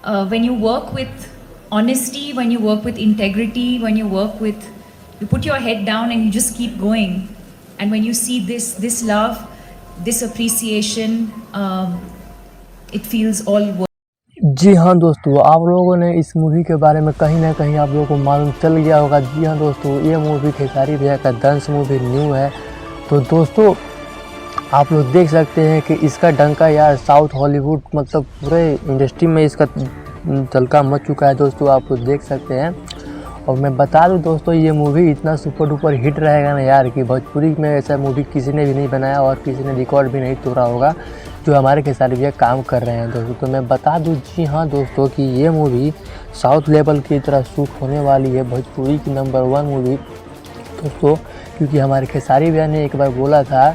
when you work with honesty, when you work with integrity, when you work with, you put your head down and you just keep going. And when you see this love, this appreciation, it feels all worth. जी हाँ दोस्तों, आप लोगों ने इस movie के बारे में कहीं ना कहीं आप लोगों को मालूम चल गया होगा। जी हाँ दोस्तों, ये मूवी खेसारी भैया का दंश मूवी न्यू है। तो दोस्तों आप लोग देख सकते हैं कि इसका डंका यार साउथ हॉलीवुड मतलब पूरे इंडस्ट्री में इसका तलका मच चुका है दोस्तों, आप लोग देख सकते हैं। और मैं बता दूं दोस्तों, ये मूवी इतना सुपर डुपर हिट रहेगा ना यार कि भोजपुरी में ऐसा मूवी किसी ने भी नहीं बनाया और किसी ने रिकॉर्ड भी नहीं तोड़ा होगा जो हमारे खेसारी भैया काम कर रहे हैं दोस्तों। तो मैं बता दूं जी हाँ दोस्तों कि ये मूवी साउथ लेवल की तरह शूट होने वाली है, भोजपुरी की नंबर 1 मूवी दोस्तों। क्योंकि हमारे खेसारी भैया ने एक बार बोला था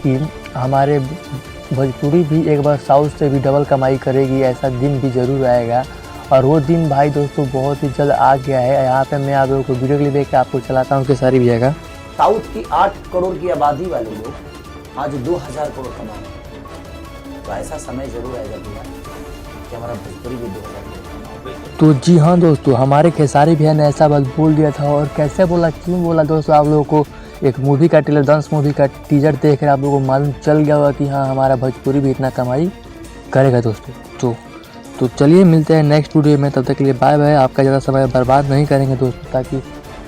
कि हमारे भोजपुरी भी एक बार साउथ से भी डबल कमाई करेगी, ऐसा दिन भी ज़रूर आएगा। और वो दिन भाई दोस्तों बहुत ही जल्द आ गया है। यहाँ पे मैं आप लोगों को वीडियो क्लिप देख के आपको चलाता हूँ खेसारी भैया का। साउथ की 8 करोड़ की आबादी वाले लोग आज 2000 करोड़ कमा रहे हैं। तो ऐसा समय जरूर आएगा भैया कि हमारा भोजपुरी भी 2000 करोड़ कमा। तो जी हाँ दोस्तों, हमारे खेसारी भैया ने ऐसा बात बोल दिया था। और कैसे बोला, क्यों बोला दोस्तों, आप लोगों को एक मूवी का ट्रेलर, दंश मूवी का टीजर देख कर आप लोगों को मालूम चल गया होगा कि हाँ हमारा भोजपुरी भी इतना कमाई करेगा दोस्तों। तो चलिए मिलते हैं नेक्स्ट वीडियो में, तब तक के लिए बाय बाय। आपका ज़्यादा समय बर्बाद नहीं करेंगे दोस्तों, ताकि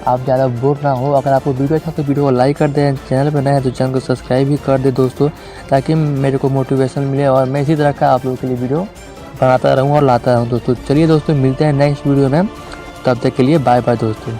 आप ज़्यादा बोर ना हो। अगर आपको वीडियो अच्छा तो वीडियो को लाइक कर दें, चैनल पर नए हैं तो चैनल को सब्सक्राइब भी कर दें दोस्तों, ताकि मेरे को मोटिवेशन मिले और मैं इसी तरह का आप लोगों के लिए वीडियो बनाता रहूँ और लाता रहूँ दोस्तों। चलिए दोस्तों मिलते हैं नेक्स्ट वीडियो में, तब तक के लिए बाय बाय दोस्तों।